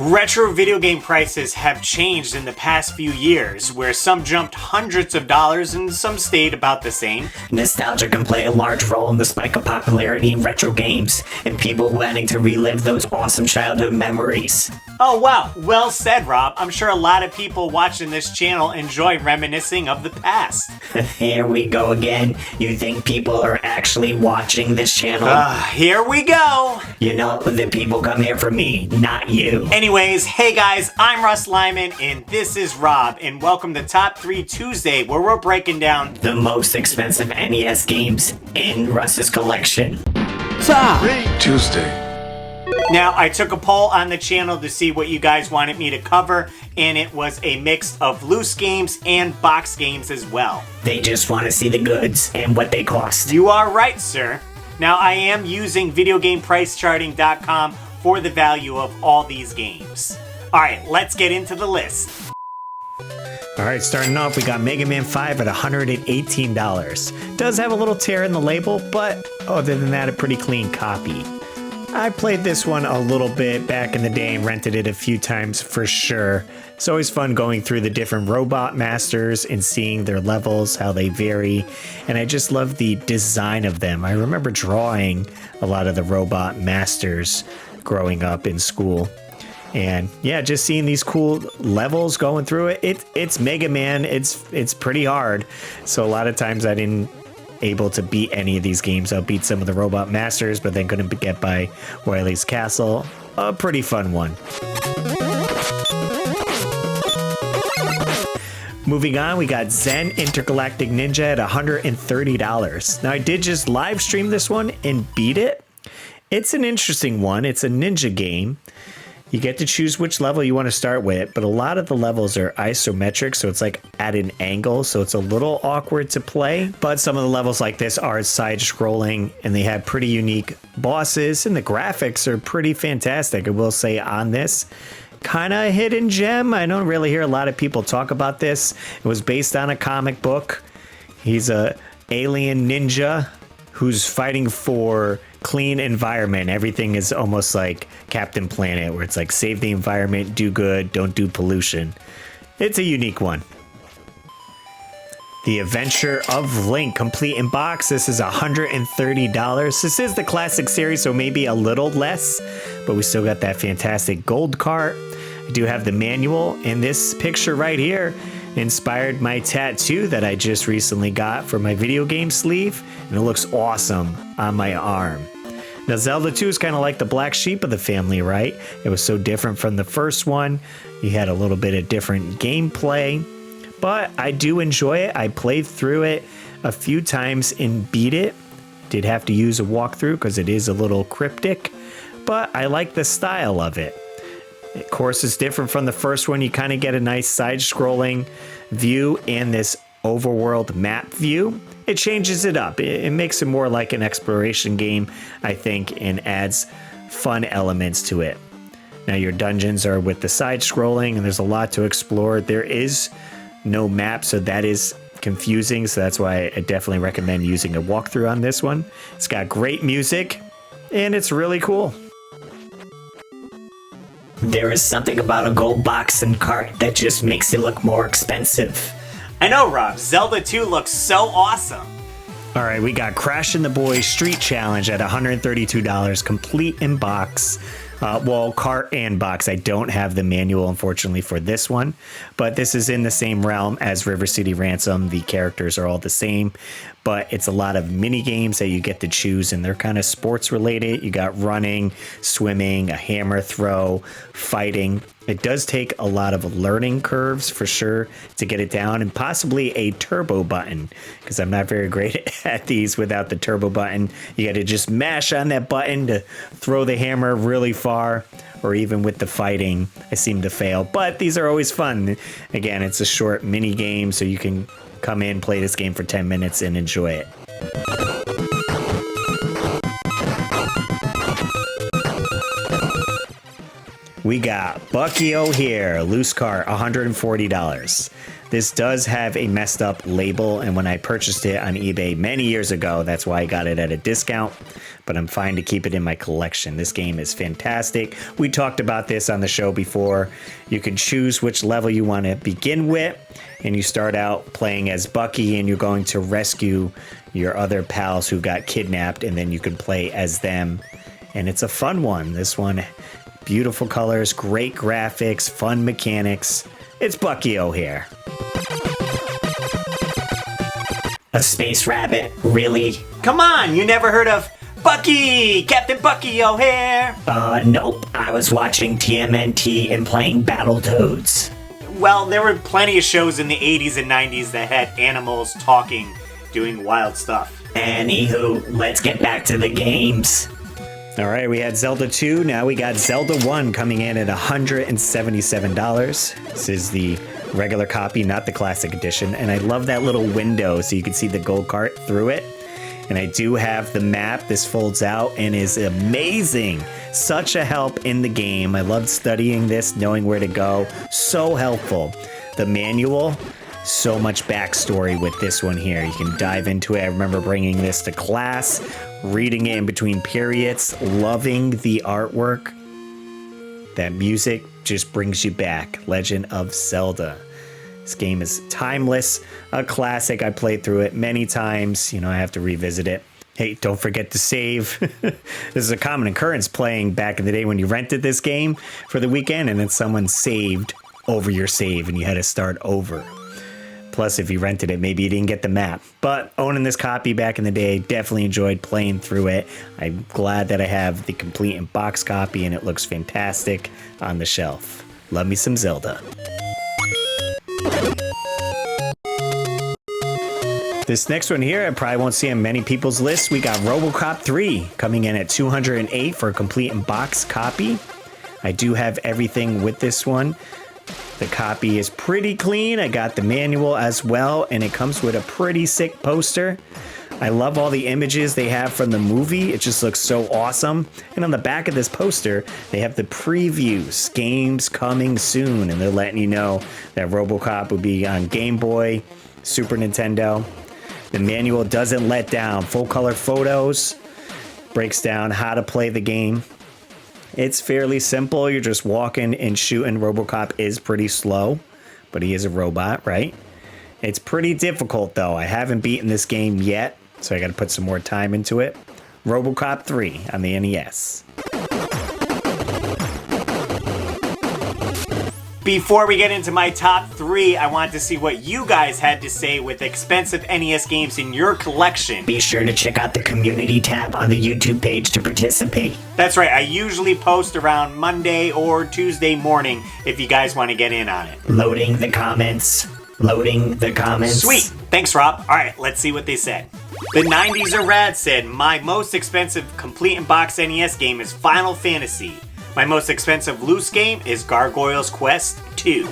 Retro video game prices have changed in the past few years, where some jumped hundreds of dollars and some stayed about the same. Nostalgia can play a large role in the spike of popularity in retro games, and people wanting to relive those awesome childhood memories. Oh wow, well said, Rob. I'm sure a lot of people watching this channel enjoy reminiscing of the past. Here we go again. You think people are actually watching this channel? Here we go! You know, the people come here for me, not you. Anyways, hey guys, I'm RussLyman, and this is Rob, and welcome to Top 3 Tuesday, where we're breaking down the most expensive NES games in Russ's collection. Top 3 Tuesday. Now, I took a poll on the channel to see what you guys wanted me to cover, and it was a mix of loose games and box games as well. They just want to see the goods and what they cost. You are right, sir. Now, I am using videogamepricecharting.com for the value of all these games. Alright, let's get into the list. Alright, starting off, we got Mega Man 5 at $118. Does have a little tear in the label, but other than that, a pretty clean copy. I played this one a little bit back in the day and rented it a few times for sure. It's always fun going through the different Robot Masters and seeing their levels, how they vary, and I just love the design of them. I remember drawing a lot of the Robot Masters growing up in school. And yeah, just seeing these cool levels going through it. It's Mega Man. It's pretty hard. So a lot of times I didn't able to beat any of these games. I'll beat some of the Robot Masters, but then couldn't get by Wily's Castle. A pretty fun one. Moving on, we got Zen Intergalactic Ninja at $130. Now I did just live stream this one and beat it. It's an interesting one. It's a ninja game. You get to choose which level you want to start with, but a lot of the levels are isometric, so it's like at an angle, so it's a little awkward to play. But some of the levels like this are side-scrolling, and they have pretty unique bosses, and the graphics are pretty fantastic, I will say, on this. Kind of a hidden gem. I don't really hear a lot of people talk about this. It was based on a comic book. He's a alien ninja who's fighting for clean environment. Everything is almost like Captain Planet, where it's like save the environment, do good, don't do pollution. It's a unique one. The Adventure of Link, complete in box. This is $130. This is the classic series, so maybe a little less, but we still got that fantastic gold cart. I do have the manual, and this picture right here inspired my tattoo that I just recently got for my video game sleeve, and it looks awesome on my arm. Now, Zelda 2 is kind of like the black sheep of the family, right? It was so different from the first one. You had a little bit of different gameplay, but I do enjoy it. I played through it a few times and beat it. Did have to use a walkthrough because it is a little cryptic, but I like the style of it. Of course, it's different from the first one. You kind of get a nice side-scrolling view and this overworld map view. It changes it up. It makes it more like an exploration game, I think, and adds fun elements to it. Now, your dungeons are with the side-scrolling, and there's a lot to explore. There is no map, so that is confusing, so that's why I definitely recommend using a walkthrough on this one. It's got great music, and it's really cool. There is something about a gold box and cart that just makes it look more expensive. I know, Rob. Zelda 2 looks so awesome. All right, we got Crash and the Boys Street Challenge at $132, complete in box. Well, cart and box. I don't have the manual, unfortunately, for this one, but this is in the same realm as River City Ransom. The characters are all the same, but it's a lot of mini games that you get to choose, and they're kind of sports related. You got running, swimming, a hammer throw, fighting. It does take a lot of learning curves for sure to get it down, and possibly a turbo button, because I'm not very great at these without the turbo button. You got to just mash on that button to throw the hammer really far, or even with the fighting, I seem to fail. But these are always fun. Again, it's a short mini game, so you can come in, play this game for 10 minutes, and enjoy it. We got Bucky-O here, loose cart, $140. This does have a messed up label, and when I purchased it on eBay many years ago, that's why I got it at a discount. but I'm fine to keep it in my collection. This game is fantastic. We talked about this on the show before. You can choose which level you want to begin with, and you start out playing as Bucky, and you're going to rescue your other pals who got kidnapped, and then you can play as them. And it's a fun one. This one, beautiful colors, great graphics, fun mechanics. It's Bucky O'Hare. A space rabbit? Really? Come on, you never heard of Bucky! Captain Bucky O'Hare! Nope. I was watching TMNT and playing Battletoads. Well, there were plenty of shows in the 80s and 90s that had animals talking, doing wild stuff. Anywho, let's get back to the games. All right, we had Zelda 2. Now we got Zelda 1 coming in at $177. This is the regular copy, not the classic edition. And I love that little window so you can see the gold cart through it. And I do have the map. This folds out and is amazing. Such a help in the game. I loved studying this, knowing where to go. So helpful. The manual, so much backstory with this one here. You can dive into it. I remember bringing this to class, reading it in between periods, loving the artwork. That music just brings you back. Legend of Zelda. This game is timeless, a classic. I played through it many times. You know, I have to revisit it. Hey, don't forget to save. This is a common occurrence playing back in the day when you rented this game for the weekend and then someone saved over your save and you had to start over. Plus, if you rented it, maybe you didn't get the map. But owning this copy back in the day, definitely enjoyed playing through it. I'm glad that I have the complete in box copy and it looks fantastic on the shelf. Love me some Zelda. This next one here, I probably won't see on many people's lists. We got RoboCop 3 coming in at $208 for a complete in box copy. I do have everything with this one. The copy is pretty clean. I got the manual as well, and it comes with a pretty sick poster. I love all the images they have from the movie. It just looks so awesome. And on the back of this poster, they have the previews, games coming soon, and they're letting you know that RoboCop will be on Game Boy, Super Nintendo. The manual doesn't let down. Full color photos, breaks down how to play the game. It's fairly simple. You're just walking and shooting. RoboCop is pretty slow, but he is a robot, right? It's pretty difficult, though. I haven't beaten this game yet, so I got to put some more time into it. RoboCop 3 on the NES. Before we get into my top 3, I want to see what you guys had to say with expensive NES games in your collection. Be sure to check out the community tab on the YouTube page to participate. That's right, I usually post around Monday or Tuesday morning if you guys want to get in on it. Loading the comments. Loading the comments. Sweet. Thanks, Rob. All right, let's see what they said. The 90s are rad said, my most expensive complete in box NES game is Final Fantasy. My most expensive loose game is Gargoyle's Quest 2.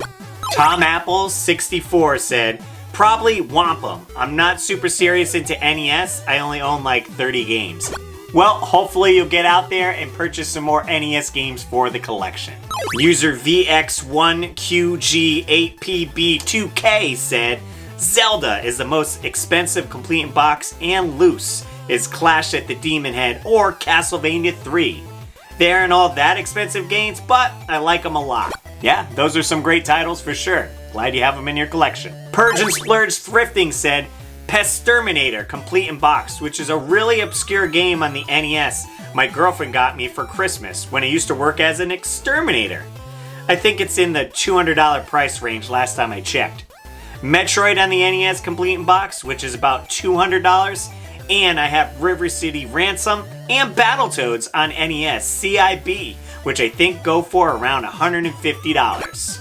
Tom Apples 64 said, probably Wampum. I'm not super serious into NES. I only own like 30 games. Well, hopefully you'll get out there and purchase some more NES games for the collection. User VX1QG8PB2K said, Zelda is the most expensive complete in box and loose is Clash at the Demon Head or Castlevania 3. They aren't all that expensive games, but I like them a lot. Yeah, those are some great titles for sure. Glad you have them in your collection. Purge and Splurge Thrifting said, Pesterminator Complete in Box, which is a really obscure game on the NES my girlfriend got me for Christmas when I used to work as an exterminator. I think it's in the $200 price range last time I checked. Metroid on the NES Complete in Box, which is about $200. And I have River City Ransom and Battletoads on NES CIB, which I think go for around $150.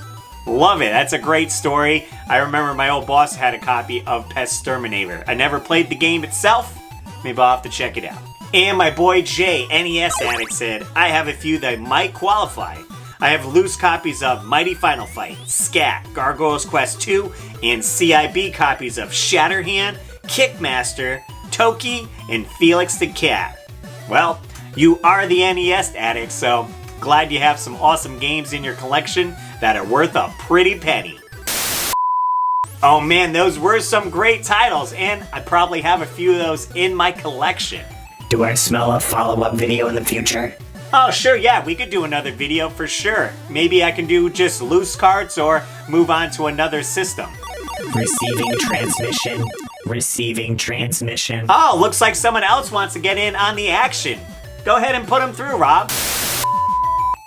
Love it. That's a great story. I remember my old boss had a copy of Pesterminator. I never played the game itself. Maybe I'll have to check it out. And my boy Jay, NES Addict, said, I have a few that might qualify. I have loose copies of Mighty Final Fight, Scat, Gargoyle's Quest 2, and CIB copies of Shatterhand, Kickmaster, Toki, and Felix the Cat. Well, you are the NES addict, so glad you have some awesome games in your collection that are worth a pretty penny. Oh man, those were some great titles, and I probably have a few of those in my collection. Do I smell a follow-up video in the future? Oh, sure, yeah, we could do another video for sure. Maybe I can do just loose cards or move on to another system. Receiving transmission. Receiving transmission. Oh, looks like someone else wants to get in on the action. Go ahead and put him through, Rob.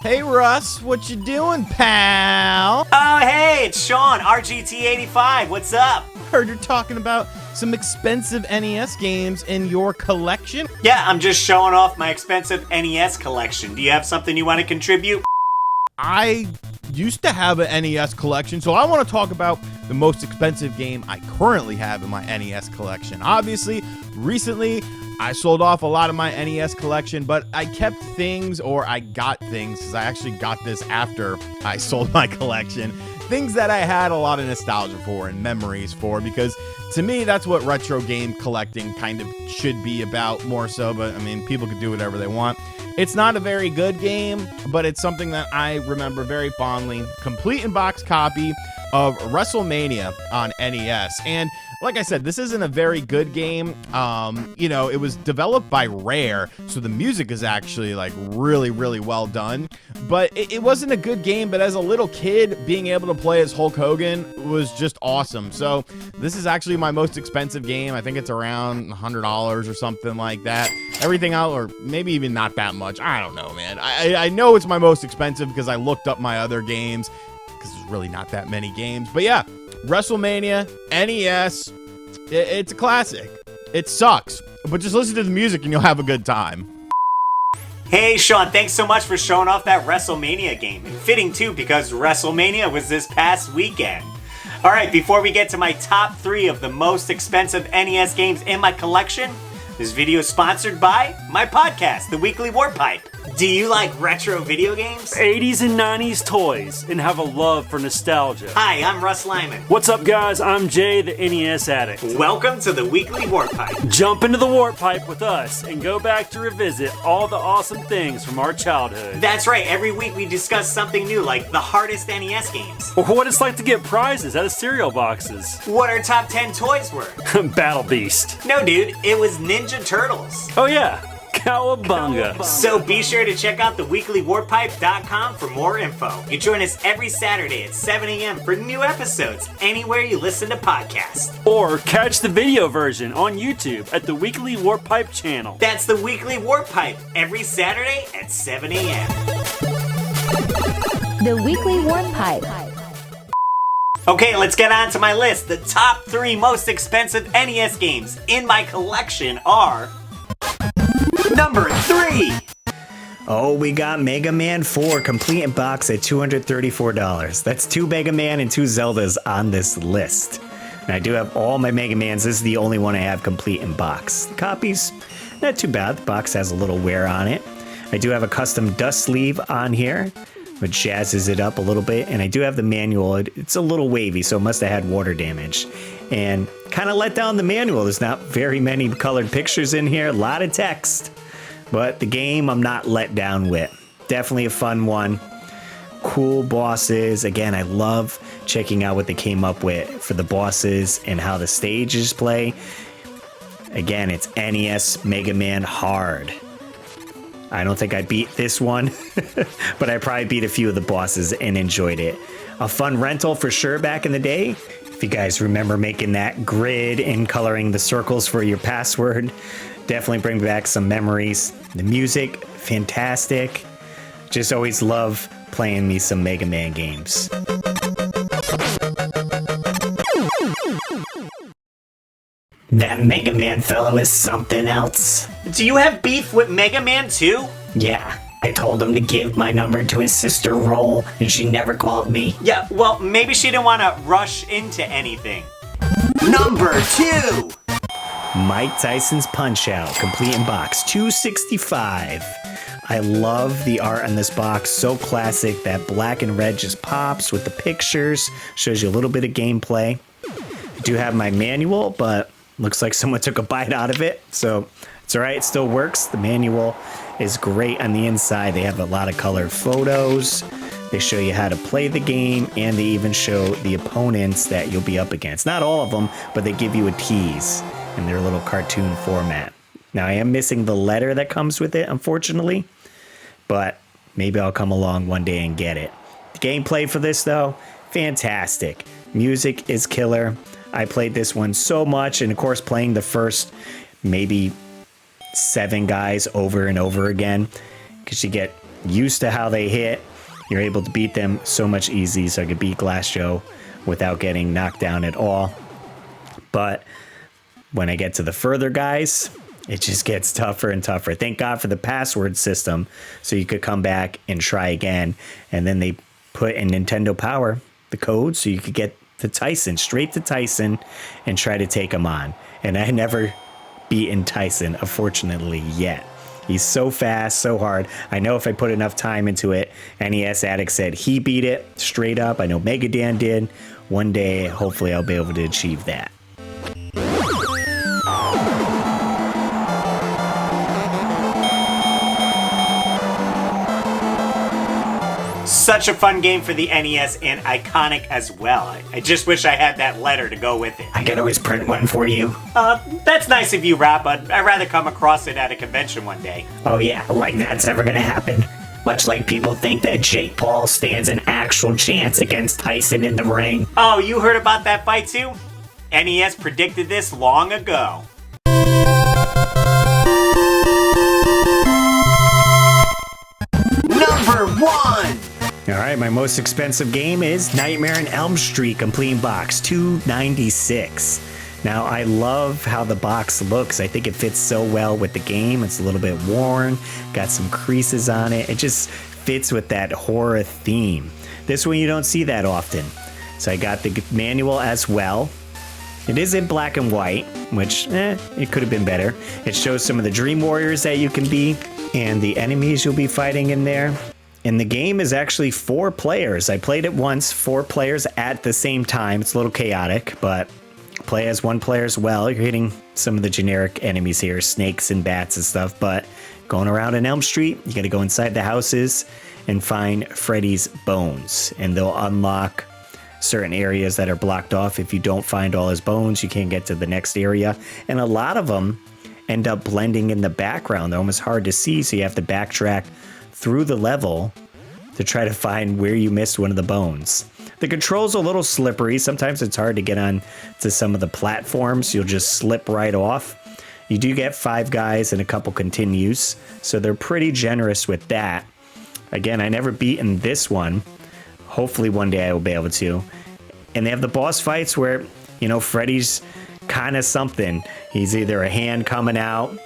Hey Russ, what you doing, pal? Oh, hey, it's Shawn RGT85. What's up? Heard you're talking about some expensive NES games in your collection. Yeah, I'm just showing off my expensive NES collection. Do you have something you want to contribute? I used to have an NES collection, so I want to talk about the most expensive game I currently have in my NES collection. Obviously, recently, I sold off a lot of my NES collection, but I kept things, or I got things, because I actually got this after I sold my collection. Things that I had a lot of nostalgia for and memories for, because to me, that's what retro game collecting kind of should be about more so, but I mean, people could do whatever they want. It's not a very good game, but it's something that I remember very fondly. Complete in box copy of RussLyman on NES. And like I said, this isn't a very good game. You know, it was developed by Rare, so the music is actually like really, really well done. But it wasn't a good game, but as a little kid, being able to play as Hulk Hogan was just awesome. So this is actually my most expensive game. I think it's around $100 or something like that. Everything out, or maybe even not that much. I don't know, man. I know it's my most expensive because I looked up my other games, because there's really not that many games. But yeah, WrestleMania, NES, it's a classic. It sucks, but just listen to the music and you'll have a good time. Hey, Shawn, thanks so much for showing off that WrestleMania game. And fitting, too, because WrestleMania was this past weekend. All right, before we get to my top 3 of the most expensive NES games in my collection, this video is sponsored by my podcast, The Weekly Warp Pipe. Do you like retro video games? 80s and 90s toys and have a love for nostalgia. Hi, I'm RussLyman. What's up, guys? I'm Jay, the NES addict. Welcome to the Weekly Warp Pipe. Jump into the warp pipe with us and go back to revisit all the awesome things from our childhood. That's right, every week we discuss something new, like the hardest NES games. Or what it's like to get prizes out of cereal boxes. What our top 10 toys were. Battle Beast. No, dude, it was Ninja Turtles. Oh yeah, Cowabunga. So be sure to check out theweeklywarpipe.com for more info. You join us every Saturday at 7 a.m. for new episodes anywhere you listen to podcasts. Or catch the video version on YouTube at the Weekly Warp Pipe channel. That's the Weekly Warp Pipe every Saturday at 7 a.m. The Weekly Warp Pipe. Okay, let's get on to my list. The top 3 most expensive NES games in my collection are... Number 3! Oh, we got Mega Man 4 complete in box at $234. That's 2 Mega Man and 2 Zeldas on this list. And I do have all my Mega Mans. This is the only one I have complete in box. The copies, not too bad. The box has a little wear on it. I do have a custom dust sleeve on here, which jazzes it up a little bit. And I do have the manual. It's a little wavy, so it must have had water damage. And kind of let down the manual. There's not very many colored pictures in here. A lot of text. But the game I'm not let down with. Definitely a fun one. Cool bosses. Again, I love checking out what they came up with for the bosses and how the stages play. Again, it's NES Mega Man Hard. I don't think I beat this one, but I probably beat a few of the bosses and enjoyed it. A fun rental for sure back in the day. If you guys remember making that grid and coloring the circles for your password, definitely bring back some memories. The music, fantastic. Just always love playing me some Mega Man games. That Mega Man fellow is something else. Do you have beef with Mega Man 2? Yeah, I told him to give my number to his sister Roll, and she never called me. Yeah, well, maybe she didn't want to rush into anything. Number 2! Mike Tyson's Punch-Out, complete in box, $265. I love the art on this box, so classic. That black and red just pops with the pictures, shows you a little bit of gameplay. I do have my manual, but looks like someone took a bite out of it, so it's all right, it still works. The manual is great on the inside. They have a lot of colored photos. They show you how to play the game, and they even show the opponents that you'll be up against. Not all of them, but they give you a tease in their little cartoon format. Now, I am missing the letter that comes with it, unfortunately, but maybe I'll come along one day and get it. The gameplay for this, though, fantastic. Music is killer. I played this one so much, and of course, playing the first maybe 7 guys over and over again, because you get used to how they hit. You're able to beat them so much easy, so I could beat Glass Joe without getting knocked down at all. But when I get to the further guys, it just gets tougher and tougher. Thank God for the password system, so you could come back and try again. And then they put in Nintendo Power the code, so you could get to Tyson, straight to Tyson, and try to take him on. And I never beaten Tyson, unfortunately, yet. He's so fast, so hard. I know if I put enough time into it, NES Addict said he beat it straight up. I know Mega Dan did. One day, hopefully, I'll be able to achieve that. Such a fun game for the NES and iconic as well. I just wish I had that letter to go with it. I can always print one for you. That's nice of you, Rap, but I'd rather come across it at a convention one day. Oh yeah, like that's never gonna happen. Much like people think that Jake Paul stands an actual chance against Tyson in the ring. Oh, you heard about that fight too? NES predicted this long ago. Number 1! All right, my most expensive game is Nightmare on Elm Street Complete Box, $296. Now, I love how the box looks. I think it fits so well with the game. It's a little bit worn, got some creases on it. It just fits with that horror theme. This one you don't see that often. So I got the manual as well. It is in black and white, which, it could have been better. It shows some of the Dream Warriors that you can be and the enemies you'll be fighting in there. And the game is actually 4 players. I played it once, 4 players at the same time. It's a little chaotic, but play as 1 player as well. You're hitting some of the generic enemies here, snakes and bats and stuff, but going around in Elm Street, you gotta go inside the houses and find Freddy's bones, and they'll unlock certain areas that are blocked off. If you don't find all his bones, you can't get to the next area, and a lot of them end up blending in the background. They're almost hard to see, so you have to backtrack through the level to try to find where you missed one of the bones. The controls are a little slippery. Sometimes it's hard to get on to some of the platforms. You'll just slip right off. You do get 5 guys and a couple continues, so they're pretty generous with that. Again, I never beaten this one. Hopefully one day I will be able to. And they have the boss fights where, Freddy's kind of something. He's either a hand coming out,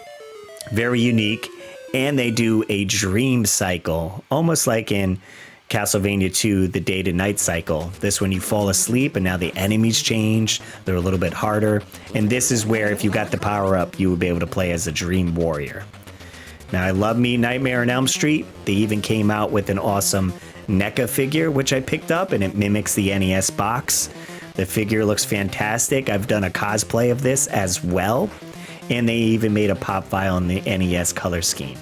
very unique, and they do a dream cycle, almost like in Castlevania 2, the day to night cycle. This one you fall asleep and now the enemies change. They're a little bit harder. And this is where if you got the power up, you would be able to play as a Dream Warrior. Now I love me Nightmare on Elm Street. They even came out with an awesome NECA figure, which I picked up, and it mimics the NES box. The figure looks fantastic. I've done a cosplay of this as well. And they even made a pop file in the NES color scheme.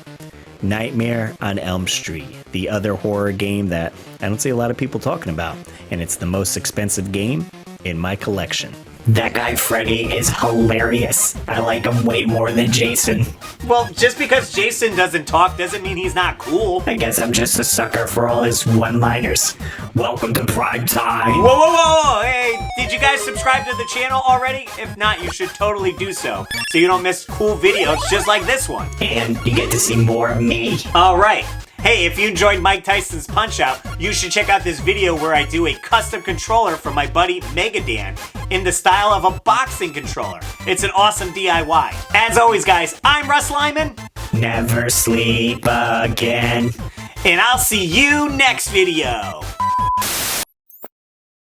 Nightmare on Elm Street, the other horror game that I don't see a lot of people talking about, and it's the most expensive game in my collection. That guy Freddy is hilarious. I like him way more than Jason. Well, just because Jason doesn't talk doesn't mean he's not cool. I guess I'm just a sucker for all his one-liners. Welcome to prime time. Whoa! Hey, did you guys subscribe to the channel already? If not, you should totally do so you don't miss cool videos just like this one. And you get to see more of me. All right. Hey, if you enjoyed Mike Tyson's Punch-Out, you should check out this video where I do a custom controller for my buddy Mega Dan in the style of a boxing controller. It's an awesome DIY. As always, guys, I'm RussLyman. Never sleep again. And I'll see you next video.